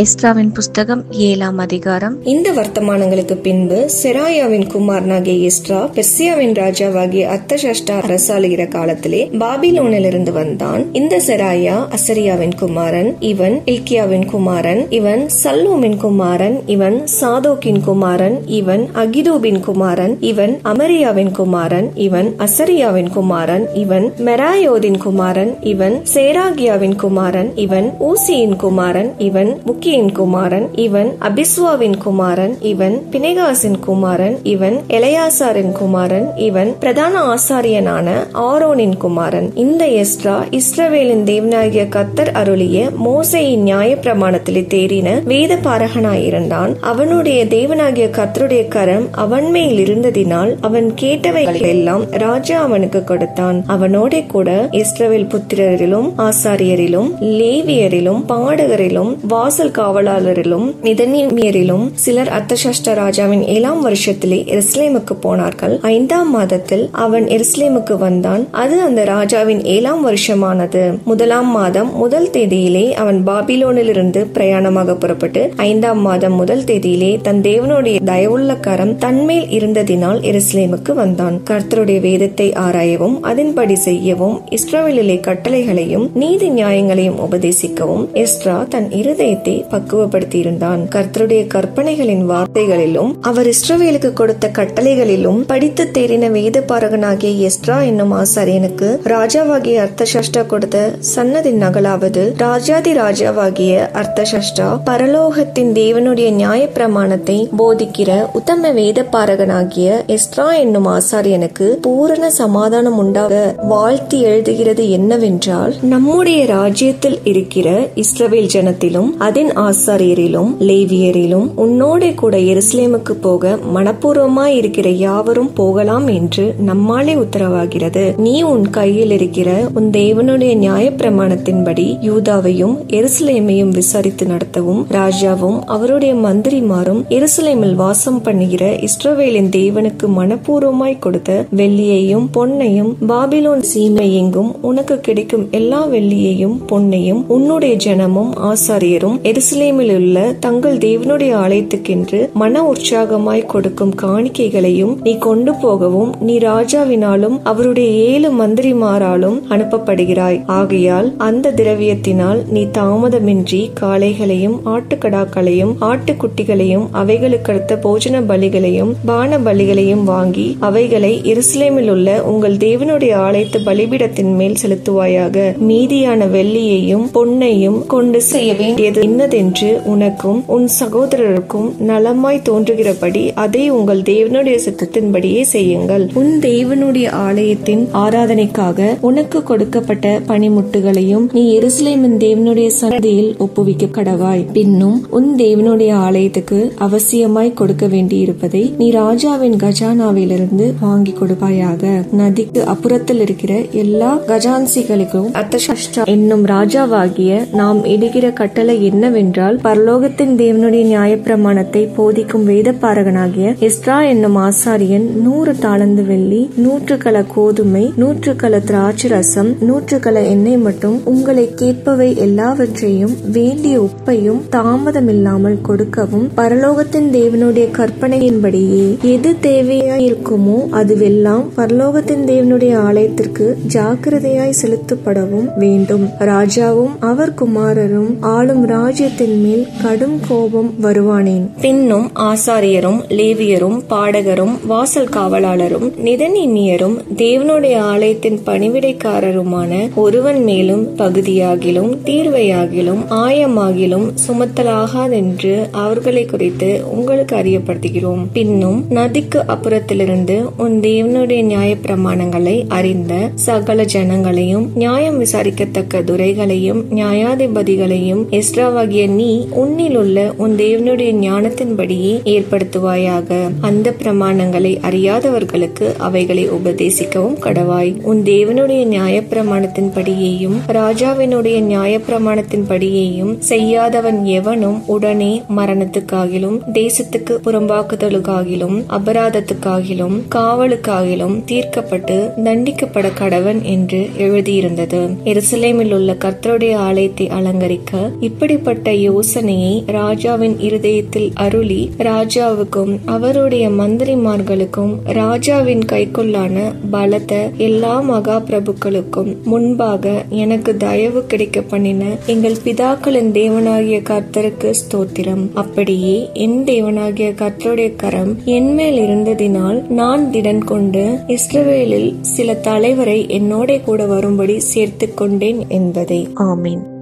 எஸ்ராவின் புஸ்தகம் 7ஆம் அதிகாரம். இந்த வர்த்தமானங்களுக்கு பின்பு செராயாவின் குமாரனாகிய எஸ்ரா பெர்சியாவின் ராஜாவாகிய அர்தஷஷ்டா அரசாளுகிற காலத்திலே பாபிலோனிலிருந்து வந்தான். இந்த செராயா அசரியாவின் குமாரன், இவன் இல்கியாவின் குமாரன், இவன் சல்லூமின் குமாரன், இவன் சாதோக்கின் குமாரன், இவன் அகிதூபின் குமாரன், இவன் அமரியாவின் குமாரன், இவன் அசரியாவின் குமாரன், இவன் மெராயோதின் குமாரன், இவன் சேராகியாவின் குமாரன், இவன் ஊசியின் குமாரன், இவன் முக்கியின் குமாரன், இவன் அபிஸ்வாவின் குமாரன், இவன் பினெகாசின் குமாரன், இவன் எலெயாசாரின் குமாரன், இவன் பிரதான ஆசாரியனான ஆரோனின் குமாரன். இந்த எஸ்ரா இஸ்ரவேலின் தேவனாகிய கர்த்தர் அருளிய மோசேயின் நியாய பிரமாணத்திலே தேறின வேத பாரகனாயிருந்தான். அவனுடைய தேவனாகிய கர்த்தருடைய கரம் அவன் மேல் இருந்ததினால் அவன் கேட்டவைகள் எல்லாம் ராஜா அவனுக்கு கொடுத்தான். அவனோட கூட இஸ்ரவேல் புத்திரரிலும் ஆசாரியரிலும் லேவியரிலும் பாடகரிலும் வாசல் காவலாளரிலும் நிதனிமியரிலும் சிலர் அர்தஷஷ்டா ராஜாவின் 7ஆம் வருஷத்திலே எருசலேமுக்கு போனார்கள். 5ஆம் மாதத்தில் அவன் எருசலேமுக்கு வந்தான். அது அந்த ராஜாவின் 7ஆம் வருஷமானது. 1ஆம் மாதம் 1 தேதியிலே அவன் பாபிலோனிலிருந்து பிரயாணமாக புறப்பட்டு 5ஆம் மாதம் 1 தேதியிலே தன் தேவனுடைய தயவுள்ள கரம் தன்மேல் இருந்ததினால் எருசலேமுக்கு வந்தான். கர்த்தருடைய வேதத்தை ஆராயவும் அதன்படி செய்யவும் இஸ்ரவேலிலே கட்டளைகளையும் நீதி நியாயங்களையும் உபதேசிக்கவும் எஸ்ரா தன் இருதயத்தை பக்குவப்படுத்தியிருந்தான். கர்த்தருடைய கற்பனைகளின் வார்த்தைகளிலும் அவர் இஸ்ரவேலுக்கு கொடுத்த கட்டளைகளிலும் படித்து தேறின வேத பாரகனாகிய எஸ்ரா என்னும் ஆசாரியனுக்கு ராஜாவாகிய அர்தஷஷ்டா கொடுத்த சன்னதின் நகலாவது, ராஜாதி ராஜாவாகிய அர்தஷஷ்டா பரலோகத்தின் தேவனுடைய நியாய பிரமாணத்தை போதிக்கிற உத்தம வேத பாரகனாகிய எஸ்ரா என்னும் ஆசாரியனுக்கு பூரண சமாதானம் உண்டாக வாழ்த்தி எழுதுகிறது என்னவென்றால், நம்முடைய ராஜ்யத்தில் இருக்கிற இஸ்ரவேல் ஜனத்திலும் அதன் ஆசாரியரிலும் லேவியரிலும் உன்னோட கூட எருசலேமுக்கு போக மனப்பூர்வமாய் இருக்கிற யாவரும் போகலாம் என்று நம்மாலே உத்தரவாகிறது. நீ உன் கையில் இருக்கிற உன் தேவனுடைய நியாய பிரமாணத்தின்படி யூதாவையும் எருசலேமையும் விசாரித்து நடத்தவும் ராஜாவும் அவருடைய மந்திரிமாரும் எருசலேமில் வாசம் பண்ணுகிற இஸ்ரவேலின் தேவனுக்கு மனப்பூர்வமாய் கொடுத்த வெள்ளியையும் பொன்னையும் பாபிலோன் சீமை எங்கும் உனக்கு கிடைக்கும் எல்லா வெள்ளியையும் பொன்னையும் உன்னுடைய ஜனமும் ஆசாரியரும் எருசலேமில் உள்ள தங்கள் தேவனுடைய ஆலயத்துக்கென்று மன உற்சாகமாய் கொடுக்கும் காணிக்கைகளையும் நீ கொண்டு போகவும் நீ ராஜாவினாலும் அவருடைய 7 மந்திரிமாராலும் அனுப்பப்படுகிறாய். ஆகையால் அந்த திரவியத்தினால் நீ தாமதமின்றி காளைகளையும் ஆட்டுக்கடாக்களையும் ஆட்டுக்குட்டிகளையும் அவைகளுக்கடுத்த போஜன பலிகளையும் பான பலிகளையும் வாங்கி அவைகளை எருசலேமில் உள்ள உங்கள் தேவனுடைய ஆலயத்து பலிபீடத்தின் மேல் செலுத்துவாயாக. மீதியான வெள்ளியையும் பொன்னையும் கொண்டு செய்ய வேண்டியது என்னதென்று உனக்கும் உன் சகோதரருக்கும் நலமாய் தோன்றுகிறபடி அதை உங்கள் தேவனுடைய சித்தத்தின்படியே செய்யுங்கள். உன் தேவனுடைய ஆலயத்தின் ஆராதனைக்காக உனக்கு கொடுக்கப்பட்ட பனிமுட்டுகளையும் நீ எருசலேமின் தேவனுடைய சன்னதியில் ஒப்புவிக்க கடவாய். பின்னும் உன் தேவனுடைய ஆலயத்துக்கு அவசியமாய் கொடுக்க வேண்டியிருப்பதை நீ ராஜாவின் கஜானாவிலிருந்து வாங்கி கொடுப்பாயாக. நதிக்கு அப்புறத்தில் இருக்கிற எல்லா கஜான்சிகளுக்கும் அர்தஷஷ்டா என்னும் ராஜாவாகிய நாம் இடுகிற கட்டளை என்னவென்றால், பரலோகத்தின் தேவனுடைய நியாய பிரமாணத்தை போதிக்கும் வேத பாரகனாகிய எஸ்ரா என்னும் ஆசாரியன் 100 தாலந்து வெள்ளி, 100 கல கோதுமை, 100 கல திராட்சை ரசம், 100 கல எண்ணெய் மட்டும் உங்களை கேட்பவை எல்லாவற்றையும் வேண்டிய உப்பையும் தாமதமில்லாமல் கொடுக்கவும் பரலோகத்தின் தேவனுடைய கற்பனையின்படியே எது தேவையாயிருக்குமோ அதுவெல்லாம் பரலோகத்தின் தேவனுடைய ஆலயத்திற்கு ஜாக்கிரதையாய் செலுத்தப்படவும் வேண்டும். ராஜாவும் அவர் குமாரரும் ஆளும் ராஜ்யத்தின் மேல் கடும் கோபம் வருவானேன். பின்னும் ஆசாரியரும் லேவியரும் பாடகரும் வாசல் காவலாளரும் நிதனிமியரும் தேவனுடைய ஆலயத்தின் பணிவிடைக்காரருமான ஒருவன் மேலும் பகுதியாகிலும் தீர்வையாகிலும் ஆயமாகிலும் சுமத்தலாகாதென்று அவர்களை குறித்து உங்களுக்கு அறியப்படுத்துகிறோம். பின்னும் நதிக்கு அப்புறத்திலிருந்து உன் தேவனுடைய நியாய பிரமாணங்களை அறிந்த சகல ஜனங்களையும் நியாயம் விசாரிக்கத்தக்க துரைகளையும் நியாயாதிபதிகளையும் எஸ்ராவாகிய நீ உன்னில் உள்ள உன் தேவனுடைய ஞானத்தின்படியே ஏற்படுத்துவாயாக. அந்த பிரமாணங்களை அறியாதவர்களுக்கு அவைகளை உபதேசிக்கவும் கடவாய். உன் தேவனுடைய நியாய பிரமாணத்தின்படியேயும் ராஜாவினுடைய நியாய பிரமாணத்தின்படியேயும் செய்யாதவன் எவனும் உடனே மரணத்துக்காகிலும் தேசத்துக்கு புறம்பாக்குதலுக்காகிலும் அபராதத்துக்காகிலும் காவலுக்காகிலும் தீர்க்கப்பட்டு தண்டிக்கப்பட கடவன் என்று எழுதியிருந்தது. எருசலேமில் உள்ள கர்த்தருடைய ஆலயத்தை அலங்கரிக்க இப்படிப்பட்ட சொல்லப்பட்ட யோசனையை ராஜாவின் இருதயத்தில் அருளி ராஜாவுக்கும் அவருடைய மந்திரிமார்களுக்கும் ராஜாவின் கைக்குள்ளான பலத்த எல்லா மகா பிரபுக்களுக்கும் முன்பாக எனக்கு தயவு கிடைக்க பண்ணின எங்கள் பிதாக்களின் தேவனாகிய கர்த்தருக்கு ஸ்தோத்திரம். அப்படியே என் தேவனாகிய கர்த்தருடைய கரம் என்மேல் இருந்ததினால் நான் திடன் கொண்டு இஸ்ரவேலில் சில தலைவரை என்னோட கூட வரும்படி சேர்த்து கொண்டேன் என்பதே. ஆமீன்.